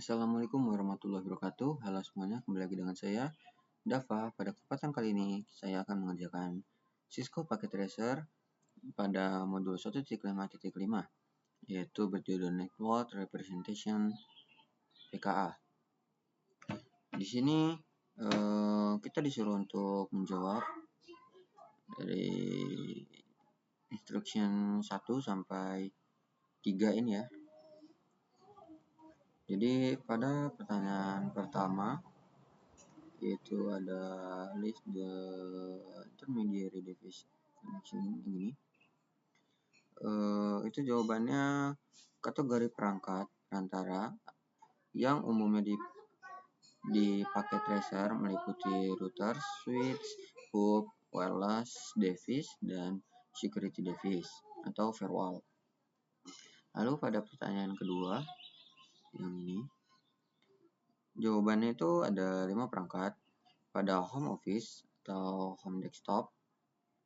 Assalamualaikum warahmatullahi wabarakatuh. Halo semuanya, kembali lagi dengan saya, Dava. Pada kesempatan kali ini, saya akan mengerjakan Cisco Packet Tracer pada modul 1.5.5, yaitu berjudul Network Representation PKA. Di sini kita disuruh untuk menjawab dari instruction 1 sampai 3 ini ya. Jadi pada pertanyaan pertama, yaitu ada list the intermediary device connection ini. Itu jawabannya kategori perangkat perantara yang umumnya di packet tracer meliputi router, switch, hub, wireless device, dan security device atau firewall. Lalu pada pertanyaan kedua, yang ini, jawabannya itu ada 5 perangkat. Pada home office atau home desktop,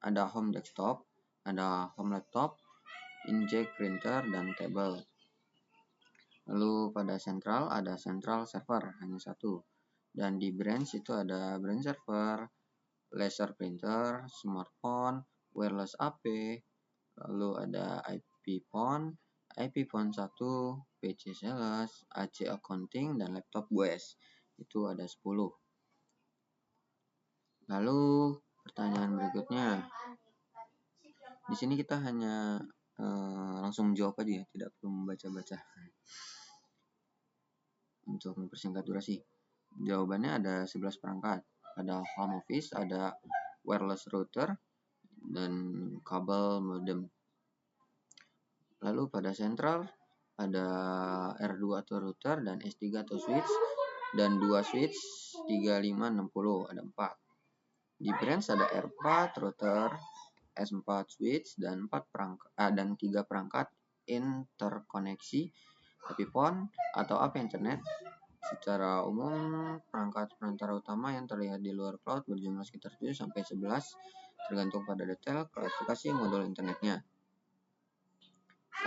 ada home desktop, ada home laptop, inkjet printer, dan table. Lalu pada central ada central server, hanya satu. Dan di branch itu ada branch server, laser printer, smartphone, wireless AP, lalu ada IP phone 1, PC sales, AC accounting, dan laptop OS. Itu ada 10. Lalu pertanyaan berikutnya. Di sini kita hanya langsung menjawab aja ya, tidak perlu membaca-baca untuk mempersingkat durasi. Jawabannya ada 11 perangkat. Pada home office ada wireless router dan kabel modem. Lalu pada central ada R2 atau router dan S3 atau switch dan 2 switch 3560, ada 4. Di branch ada R4 router, S4 switch dan 3 perangkat interkoneksi IP phone atau AP internet. Secara umum perangkat perantara utama yang terlihat di luar cloud berjumlah sekitar 7 sampai 11 tergantung pada detail klasifikasi modul internetnya.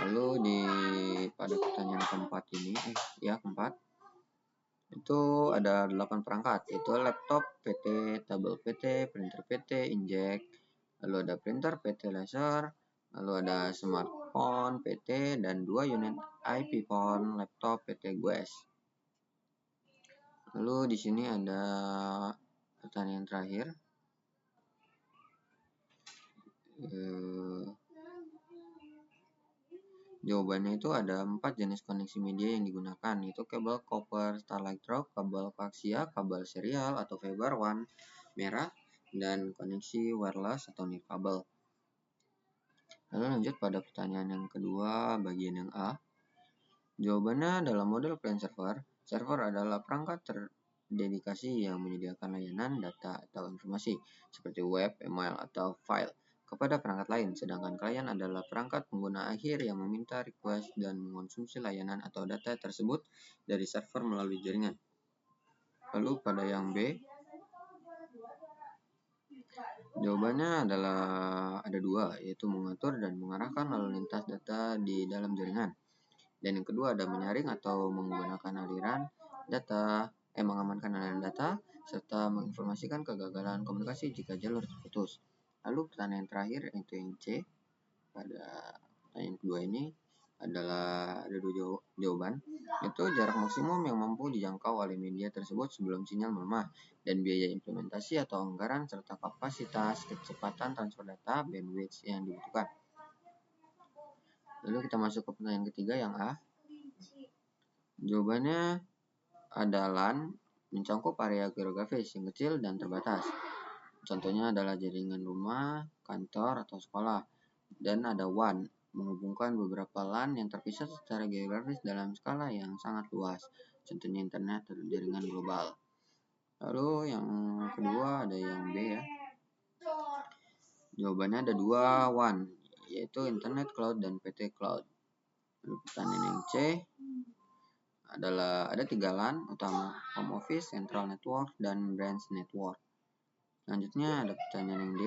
Lalu pada pertanyaan keempat ini, keempat, itu ada 8 perangkat, yaitu laptop PT, tabel PT, printer PT, inkjet, lalu ada printer PT laser, lalu ada smartphone PT, dan 2 unit IP phone laptop PT GOES. Lalu di sini ada pertanyaan terakhir. Jawabannya itu ada 4 jenis koneksi media yang digunakan, yaitu kabel copper, starlight drop, kabel koaksial, kabel serial atau fiber one merah, dan koneksi wireless atau nirkabel. Lalu lanjut pada pertanyaan yang kedua, bagian yang A. Jawabannya dalam model client server. Server adalah perangkat terdedikasi yang menyediakan layanan data atau informasi seperti web, email, atau file kepada perangkat lain, sedangkan klien adalah perangkat pengguna akhir yang meminta request dan mengonsumsi layanan atau data tersebut dari server melalui jaringan. Lalu pada yang B, jawabannya adalah ada 2, yaitu mengatur dan mengarahkan lalu lintas data di dalam jaringan. Dan yang kedua ada menyaring atau menggunakan aliran data, mengamankan aliran data, serta menginformasikan kegagalan komunikasi jika jalur terputus. Lalu pertanyaan terakhir, yaitu yang C. Pada pertanyaan kedua ini adalah ada 2 jawaban, yaitu jarak maksimum yang mampu dijangkau oleh media tersebut sebelum sinyal melemah, dan biaya implementasi atau anggaran, serta kapasitas kecepatan transfer data bandwidth yang dibutuhkan. Lalu kita masuk ke pertanyaan ketiga yang A. Jawabannya ada LAN mencakup area geografis yang kecil dan terbatas. Contohnya adalah jaringan rumah, kantor, atau sekolah. Dan ada WAN menghubungkan beberapa LAN yang terpisah secara geografis dalam skala yang sangat luas. Contohnya internet atau jaringan global. Lalu yang kedua ada yang B ya. Jawabannya ada 2 WAN, yaitu internet cloud dan PT cloud. Lalu pertanyaan yang C adalah ada 3 LAN utama, home office, central network, dan branch network. Selanjutnya ada pertanyaan yang D.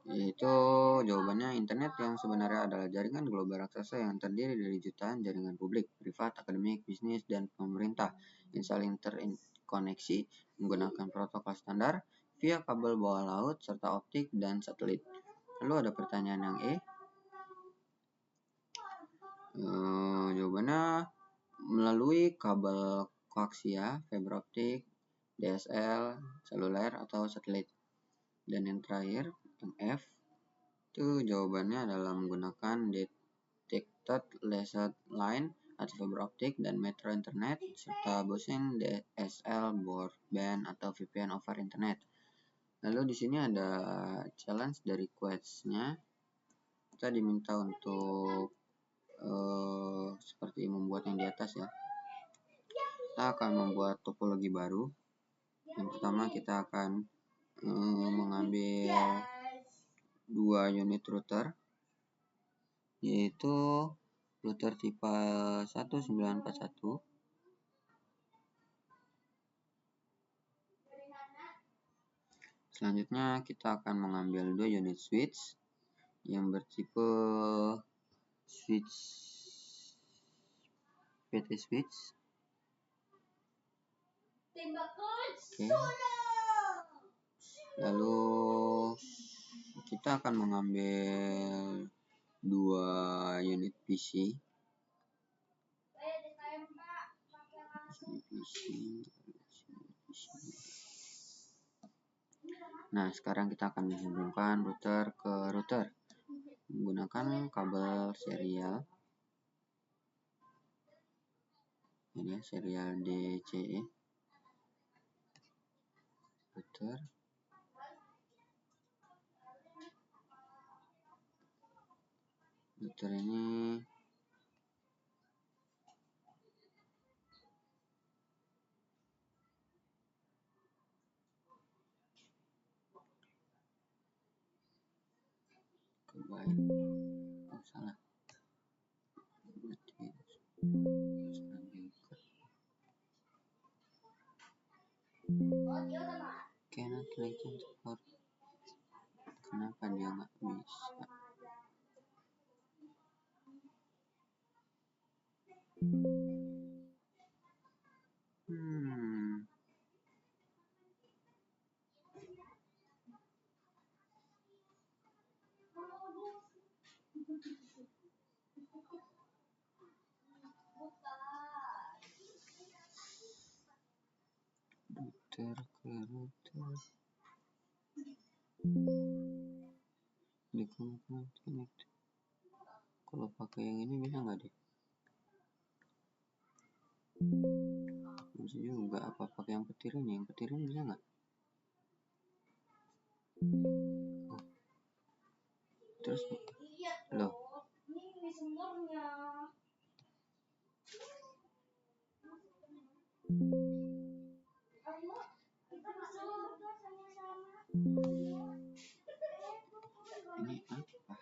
Yaitu jawabannya internet yang sebenarnya adalah jaringan global raksasa yang terdiri dari jutaan jaringan publik, privat, akademik, bisnis, dan pemerintah yang saling terkoneksi menggunakan protokol standar via kabel bawah laut serta optik dan satelit. Lalu ada pertanyaan yang jawabannya melalui kabel koaksial, fiber optik, DSL, seluler atau satelit. Dan yang terakhir, yang F, itu jawabannya adalah menggunakan detected laser line atau fiber optik dan metro internet serta buzzing DSL broadband atau VPN over internet. Lalu di sini ada challenge dari questnya. Kita diminta untuk seperti membuat yang di atas ya. Kita akan membuat topologi baru. Yang pertama kita akan mengambil 2 unit router, yaitu router tipe 1941. Selanjutnya kita akan mengambil 2 unit switch yang bertipe switch PT switch. Oke. Lalu kita akan mengambil 2 unit PC. Nah, sekarang kita akan menghubungkan router ke router menggunakan kabel serial. Ini serial DCE. Router. Router ini kebaik. Oh, salah. Cannot connect support. Kenapa dia nggak bisa? Router ke router. Connect. Kalau pakai yang ini bisa nggak deh? Bisa juga. Apa pakai yang petir ini? Yang petir ini bisa nggak? Oh. Terus loh. Ini apa?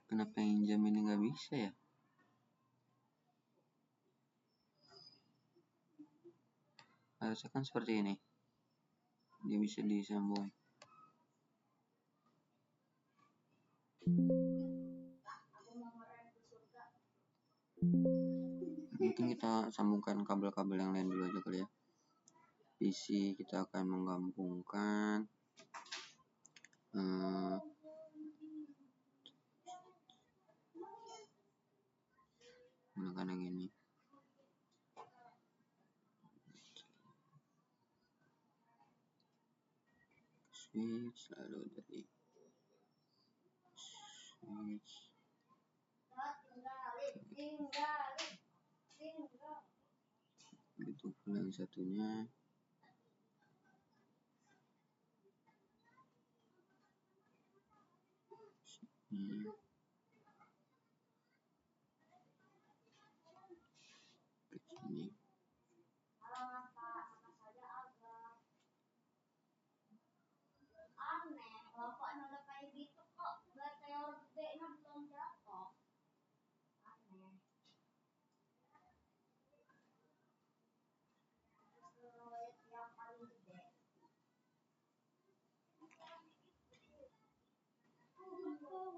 Kenapa yang jam ini nggak bisa ya? Harusnya kan seperti ini. Dia bisa disambung. Mungkin kita sambungkan kabel-kabel yang lain dulu aja kali ya. PC kita akan menggabungkan menggunakan yang ini. Switch, lalu dari switch begitu pula yang satunya. Ke sini.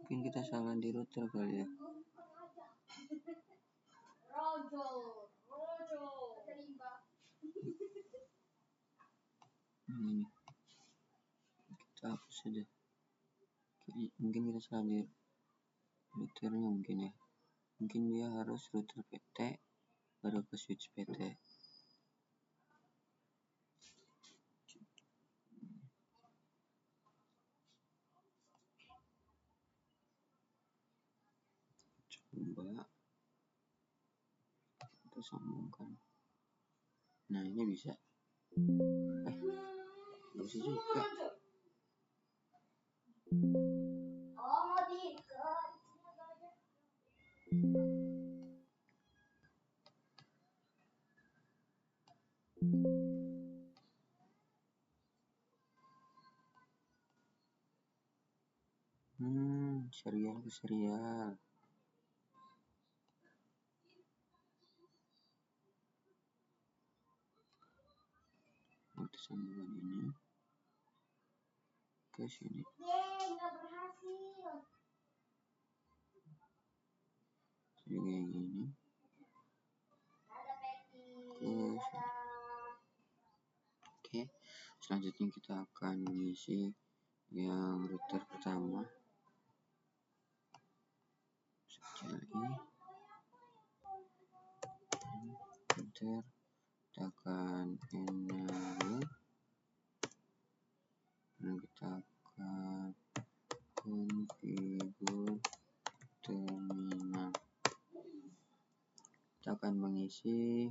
Mungkin kita salah di router kali ya. Ini kita hapus saja. Mungkin kita salah di routernya mungkin ya. Mungkin dia harus router PT baru ke switch PT. Coba kita sambungkan. Nah, ini bisa. Nggak bisa juga. Serial ke serial. Kita sambungan ini ke sini. Juga yang ini ke sini. Oke, selanjutnya kita akan mengisi yang router pertama. CLI enter, kita akan enable dan kita akan configure terminal. Kita akan mengisi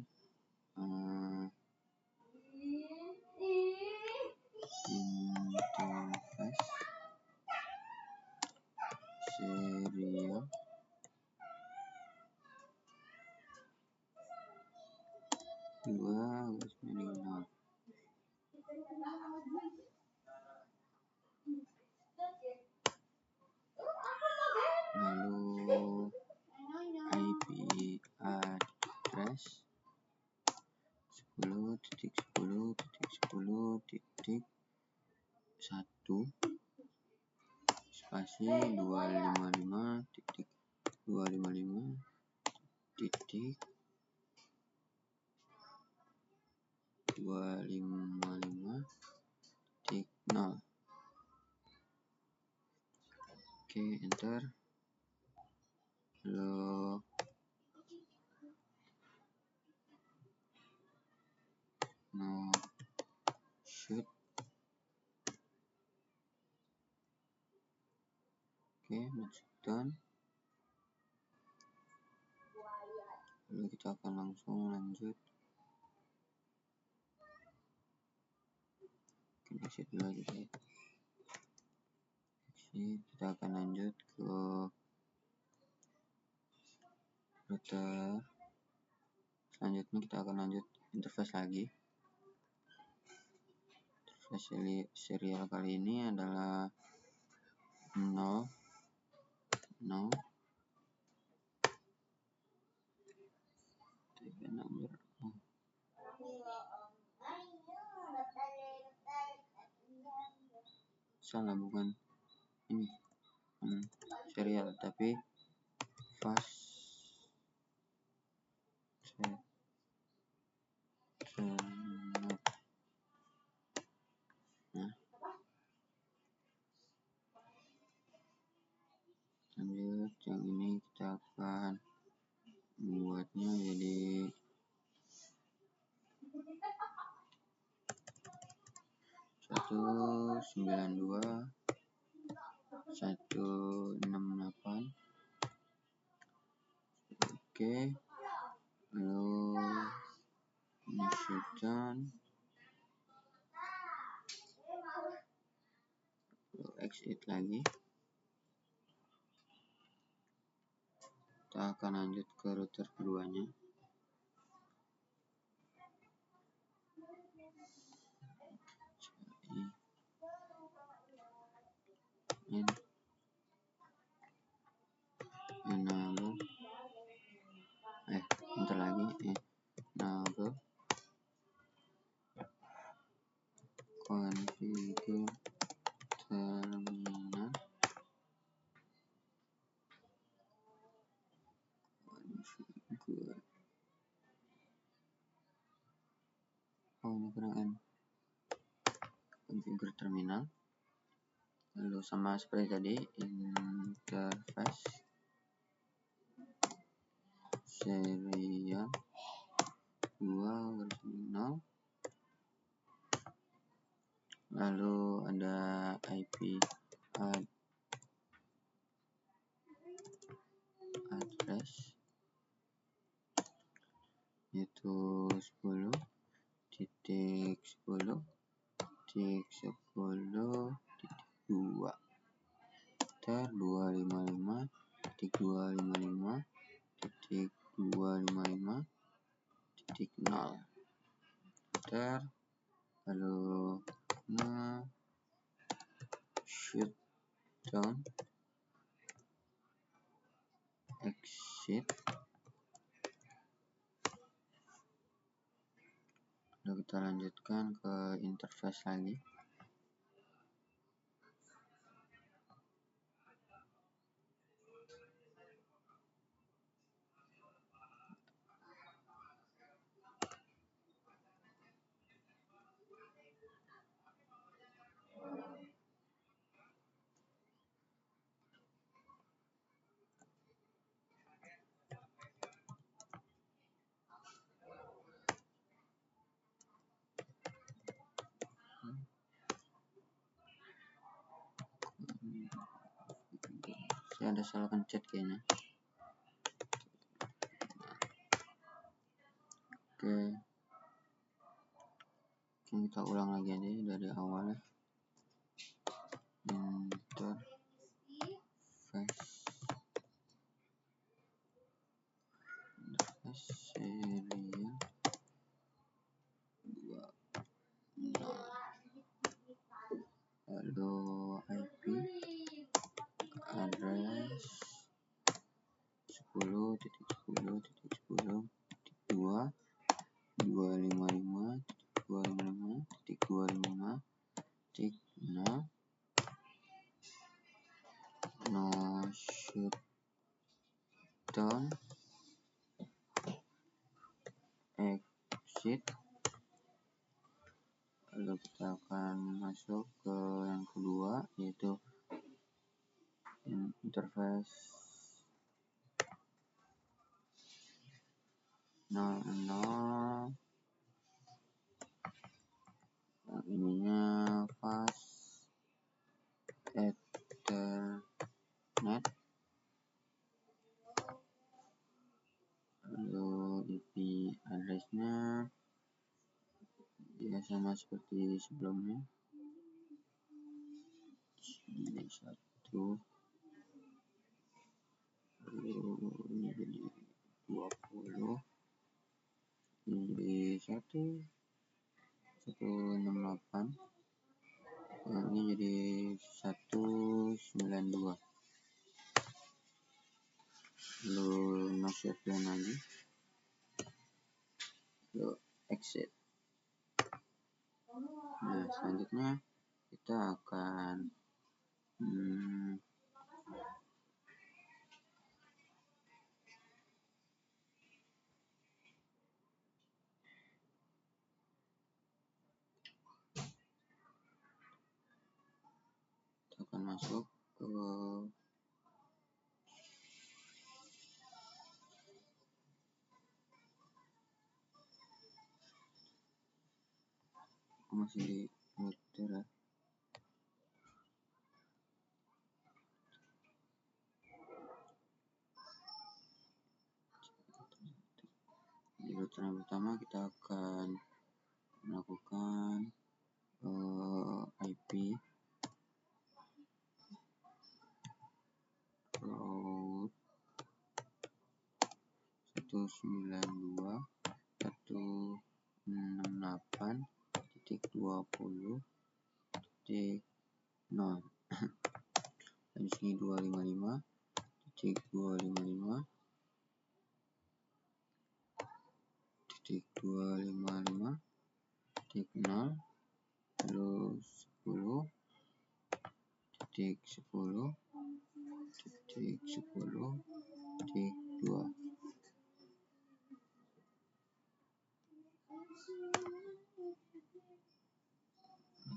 interface serial dua garis lalu IP address 10.10.10.1 spasi 255.255.255.0. Oke, enter. Lalu no shoot. Oke, match done. Lalu kita akan langsung lanjut. Exit dulu aja saya. Exit, kita akan lanjut ke router. Selanjutnya kita akan lanjut interface lagi. Interface serial kali ini adalah 0 salah, bukan ini serial tapi fast set. Nah, lanjut yang ini kita akan membuatnya jadi 192.168. Oke, lalu ini shutdown, lalu exit lagi. Kita akan lanjut ke router keduanya. Enable, bentar lagi, enable configure terminal. configure terminal. Lalu sama seperti tadi, interface serial 2.0. Lalu ada IP address yaitu 10.10.10.2 ter 255.255.255.0 ter, lalu shutdown exit. Lalu kita lanjutkan ke interface lagi. Saya ada salah pencet kayaknya. Oke, kita ulang lagi aja dari awal ya. Interface serial 2.0. Lalu IP address 10.10.10.2 255.255.255.0 no shutdown exit. Lalu kita akan masuk ke yang kedua, yaitu interface 00. Yang ininya fast ethernet. Lalu IP addressnya ya sama seperti sebelumnya, ini 1, lalu ini jadi 20, ini jadi 168, yang ini jadi 192. Lalu no shutdown lagi, lalu exit. Nah, selanjutnya kita akan masuk ke masih di router ya. Di router yang pertama kita akan melakukan IP route 192.168.20.0. Dan di sini 255.255.0, lalu 10.10.10.2.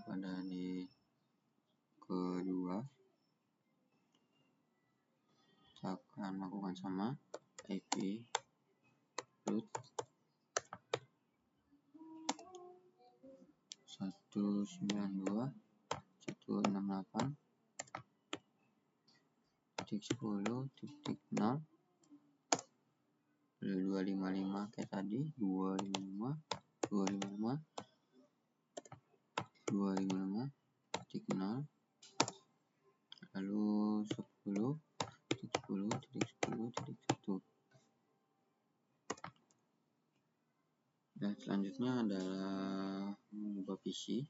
pada di kita akan lakukan sama IP root 192.168.10 lalu 255 kayak tadi, 255.0 lalu 10.10.10.1. Dan selanjutnya adalah mengubah PC.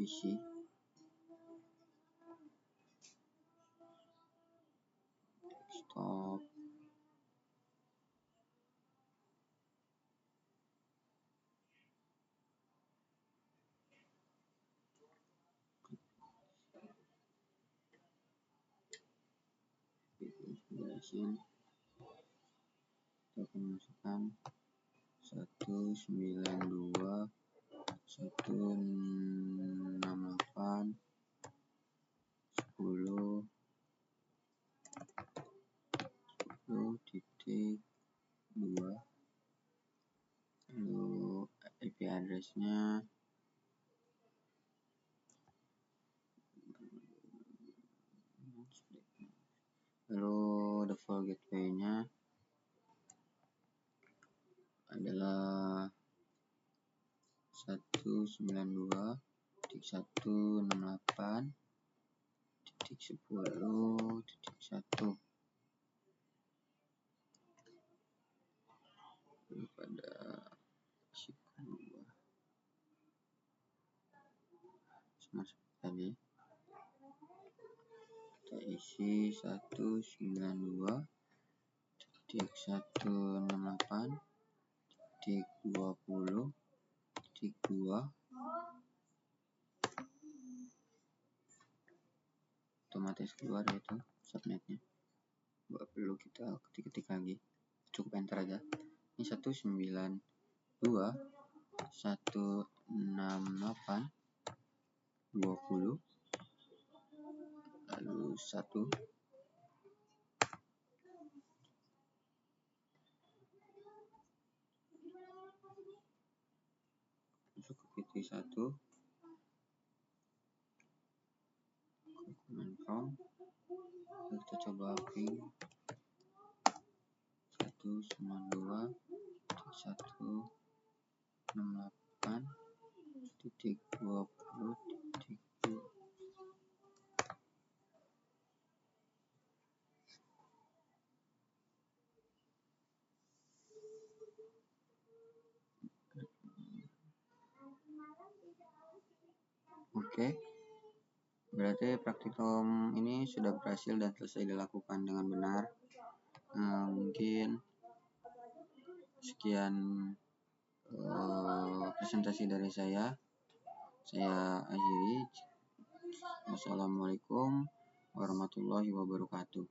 PC stop configuration. Kita akan masukkan 192.168.10.10.2 lalu IP address-nya lalu default gateway-nya adalah 192.168.10.1 pada sama seperti tadi kita isi 192.168.20.2 otomatis keluar yaitu subnetnya, nggak perlu kita ketik lagi, cukup enter aja. Ini 192.168.20 lalu 1 masuk ke PT 1 command prompt, kita coba ping 192.168.20.2. Oke, berarti praktikum ini sudah berhasil dan selesai dilakukan dengan benar. Mungkin sekian presentasi dari saya akhiri. Wassalamualaikum warahmatullahi wabarakatuh.